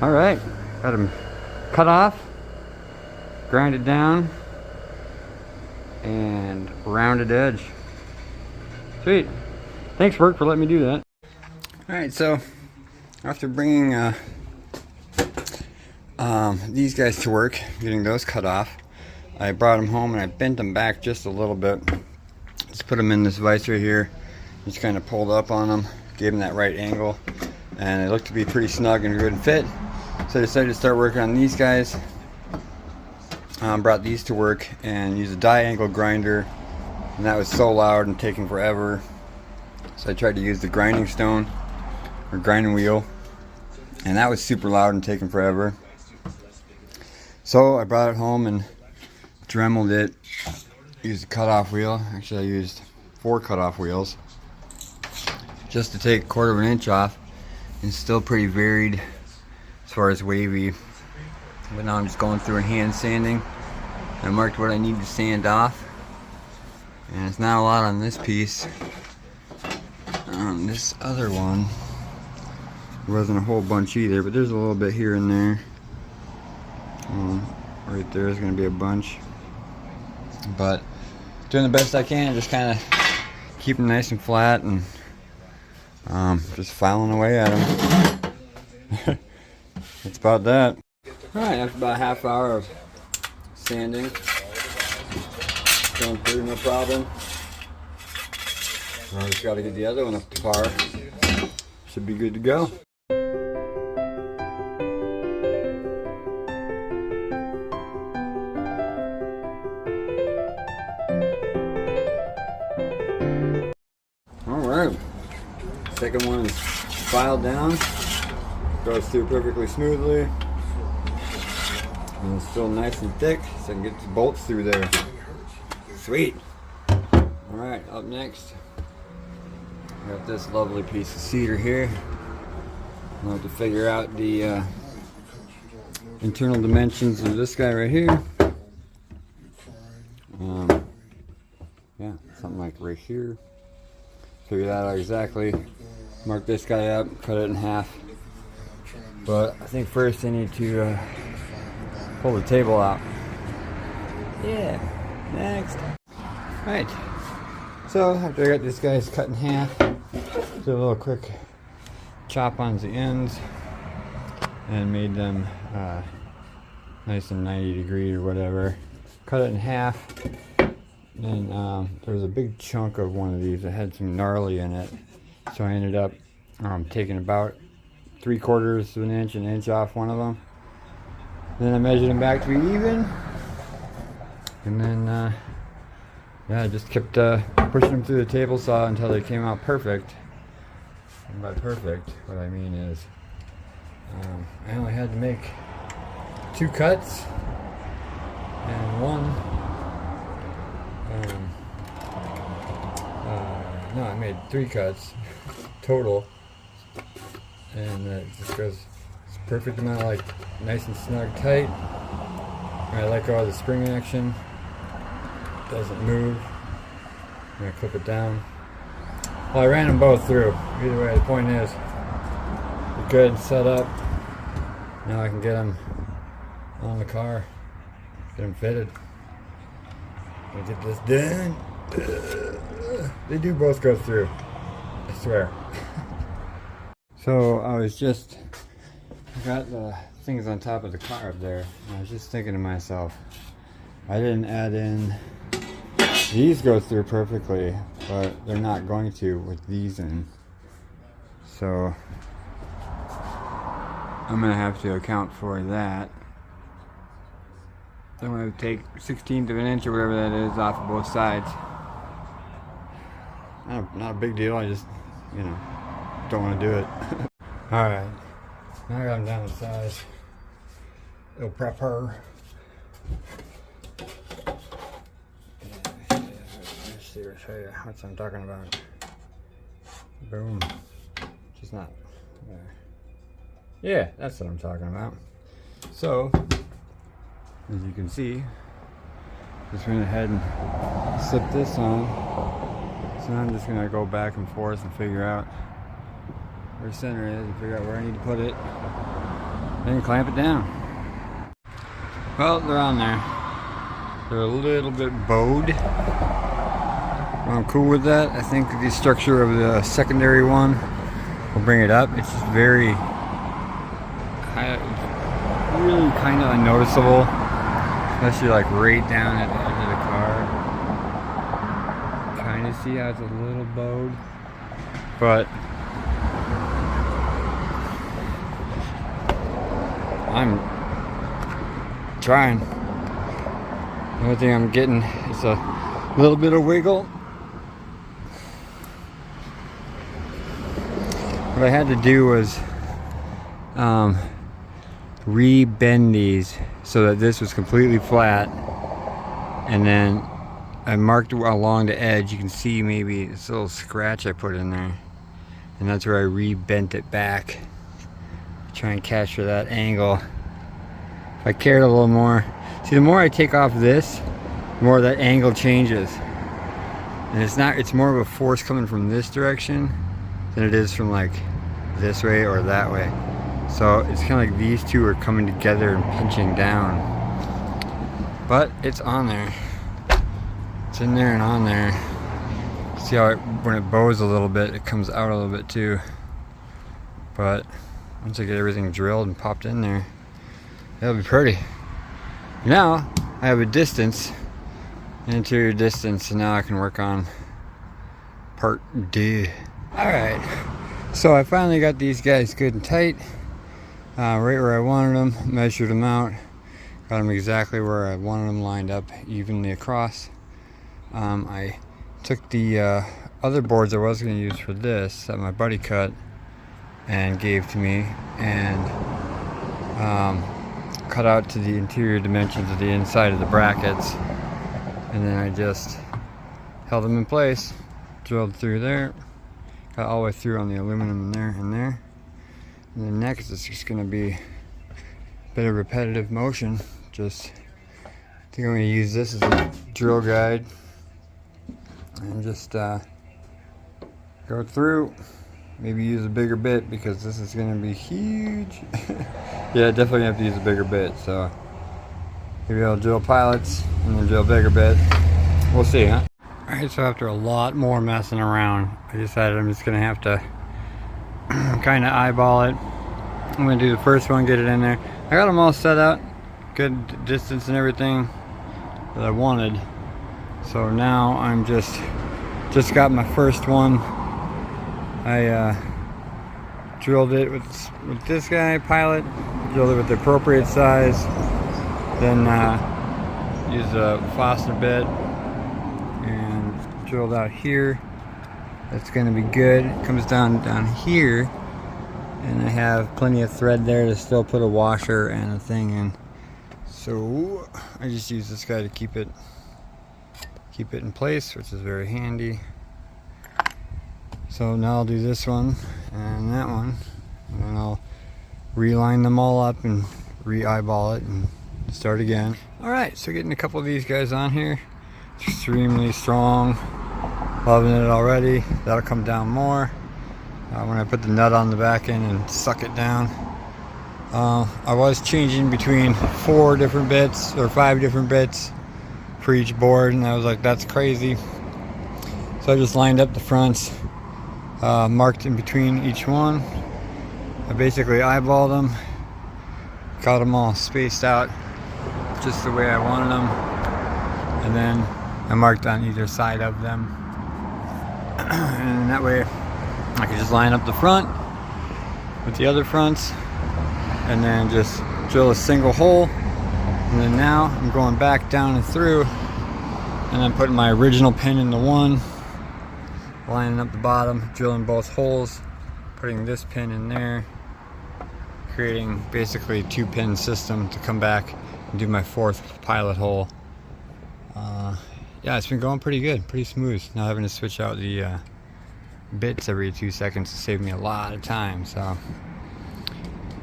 Alright, got them cut off, grinded down, and rounded edge. Sweet. Thanks, work, for letting me do that. Alright, so after bringing these guys to work, getting those cut off, I brought them home and I bent them back just a little bit. Just put them in this vise right here. Just kind of pulled up on them, gave them that right angle, and it looked to be pretty snug and good fit. So I decided to start working on these guys. Brought these to work and used a die-angle grinder, and that was so loud and taking forever. So I tried to use the grinding stone or grinding wheel, and that was super loud and taking forever. So I brought it home and dremeled it. Used a cutoff wheel. Actually, I used 4 cutoff wheels just to take 1/4 of an inch off, and still pretty varied as far as wavy. But now I'm just going through and hand sanding. I marked what I need to sand off, and it's not a lot on this piece. This other one, there wasn't a whole bunch either, but there's a little bit here and there. Right there is going to be a bunch, but doing the best I can, just kind of keep them nice and flat, and just filing away at them. That's about that. Alright, after about a half hour of sanding, going through no problem. I just got to get the other one up to par. Should be good to go. Alright, second one is filed down, goes through perfectly smoothly, and it's still nice and thick, so I can get the bolts through there. Sweet! Alright, up next, I got this lovely piece of cedar here. I'll have to figure out the internal dimensions of this guy right here. Yeah, something like right here. Figure that out exactly. Mark this guy up, cut it in half. But I think first I need to pull the table out. Yeah, next. Right. So after I got these guys cut in half, did a little quick chop on the ends and made them nice and 90 degree or whatever. Cut it in half. And there was a big chunk of one of these that had some gnarly in it, so I ended up taking about 3/4 of an inch off one of them. Then I measured them back to be even, and then yeah, I just kept pushing them through the table saw until they came out perfect. And by perfect, what I mean is I only had to make 2 cuts and one. No, I made 3 cuts total, and it just goes, it's perfect amount of like nice and snug tight. I let go of the spring action, doesn't move. I'm gonna clip it down. Well, I ran them both through. Either way, the point is, they're good, set up. Now I can get them on the car, get them fitted. I'll get this done. They do both go through, I swear. So I got the things on top of the car up there, and I was just thinking to myself, I didn't add in, these go through perfectly, but they're not going to with these in. So I'm gonna have to account for that. I'm going to take 1/16 of an inch or whatever that is off of both sides. Not a big deal, I just, you know, don't want to do it. Alright, now I got them down to size. It'll prep her. Let's see, I'll show you what I'm talking about. Boom. Just not there. Yeah, that's what I'm talking about. So, as you can see, just went ahead and slipped this on. So I'm just gonna go back and forth and figure out where center is and figure out where I need to put it. then clamp it down. Well, they're on there. They're a little bit bowed. I'm cool with that. I think the structure of the secondary one will bring it up. It's just very, really kind of unnoticeable, especially like right down at the edge of the car. Kind of see how it's a little bowed, but I'm trying. The only thing I'm getting is a little bit of wiggle. What I had to do was re-bend these so that this was completely flat, and then I marked along the edge. You can see maybe this little scratch I put in there, and that's where I re-bent it back. Try and capture that angle. If I cared a little more, see, the more I take off this, the more that angle changes, and it's more of a force coming from this direction than it is from like this way or that way. So it's kind of like these two are coming together and pinching down, but it's on there. It's in there and on there. See how when it bows a little bit, it comes out a little bit too. But once I get everything drilled and popped in there, it'll be pretty. Now I have a distance, an interior distance, and now I can work on part Deux. Alright, so I finally got these guys good and tight, right where I wanted them, measured them out, got them exactly where I wanted them lined up evenly across. I took the other boards I was going to use for this that my buddy cut and gave to me, and cut out to the interior dimensions of the inside of the brackets, and then I just held them in place, drilled through there, got all the way through on the aluminum in there and there, and then next it's just going to be a bit of repetitive motion. Just, I think I'm going to use this as a drill guide and just go through. Maybe use a bigger bit because this is going to be huge. Yeah, definitely have to use a bigger bit. So maybe I'll drill pilots and then drill a bigger bit. We'll see, huh? Alright, so after a lot more messing around, I decided I'm just going to have to kind of eyeball it. I'm going to do the first one, get it in there. I got them all set out, good distance and everything that I wanted. So now I'm just got my first one. I drilled it with this guy, pilot, drilled it with the appropriate size, then used a fastener bit and drilled out here. That's going to be good. It comes down here, and I have plenty of thread there to still put a washer and a thing in. So I just use this guy to keep it in place, which is very handy. So now I'll do this one and that one, and then I'll reline them all up and re-eyeball it and start again. Alright, so getting a couple of these guys on here. Extremely strong. Loving it already. That'll come down more when I put the nut on the back end and suck it down. I was changing between 4 different bits or 5 different bits for each board, and I was like, that's crazy. So I just lined up the fronts, marked in between each one. I basically eyeballed them, got them all spaced out just the way I wanted them, and then I marked on either side of them, and that way I could just line up the front with the other fronts and then just drill a single hole. And then now I'm going back down and through, and then putting my original pin in the one, lining up the bottom, drilling both holes, putting this pin in there, creating basically a 2-pin system to come back and do my 4th pilot hole. Yeah, it's been going pretty good, pretty smooth. Not having to switch out the bits every 2 seconds to save me a lot of time. So,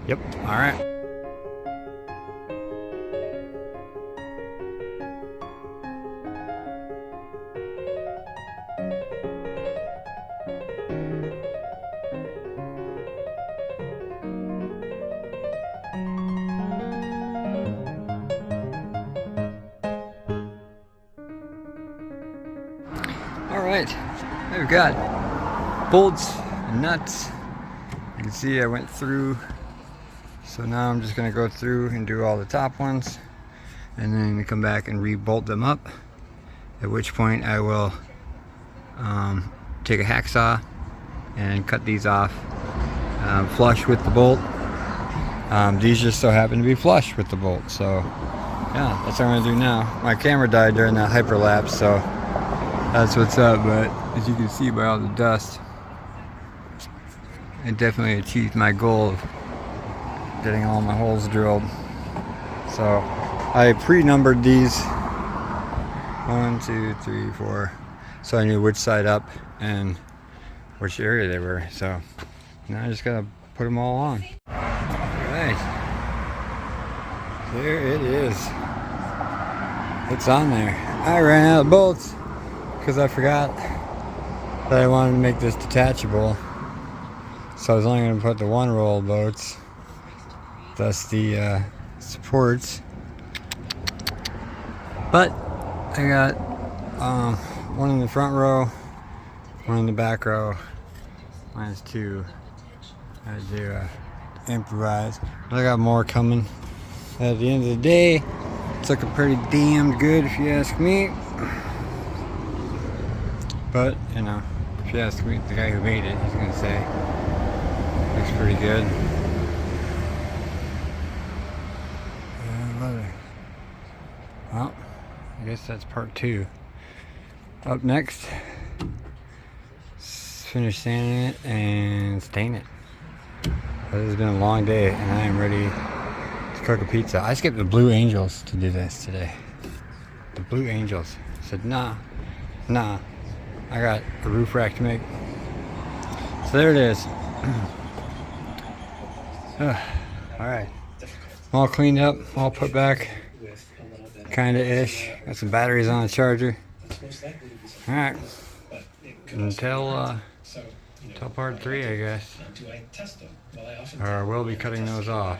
yep, all right. Alright, we've got bolts and nuts. You can see I went through, so now I'm just going to go through and do all the top ones and then come back and re-bolt them up, at which point I will take a hacksaw and cut these off flush with the bolt. These just so happen to be flush with the bolt, so yeah, that's what I'm going to do now. My camera died during that hyperlapse, so that's what's up, but as you can see by all the dust, I definitely achieved my goal of getting all my holes drilled. So I pre-numbered these 1, 2, 3, 4, so I knew which side up and which area they were. So now I just gotta put them all on. Alright, there it is. It's on there. I ran out of bolts because I forgot that I wanted to make this detachable. So I was only going to put the one roll of bolts, thus the supports. But I got one in the front row, one in the back row. Mine's 2. I had to improvise. But I got more coming. At the end of the day, it's looking pretty damn good if you ask me. But, you know, if you ask me, the guy who made it, he's going to say, looks pretty good. Well, I guess that's part 2. Up next, finish sanding it and stain it. This has been a long day and I am ready to cook a pizza. I skipped the Blue Angels to do this today. The Blue Angels. I said, nah, I got a roof rack to make. So there it is. Alright, all cleaned up, all put back, kinda ish. Got some batteries on the charger. Alright, until part 3, I guess. Or we'll be cutting those off.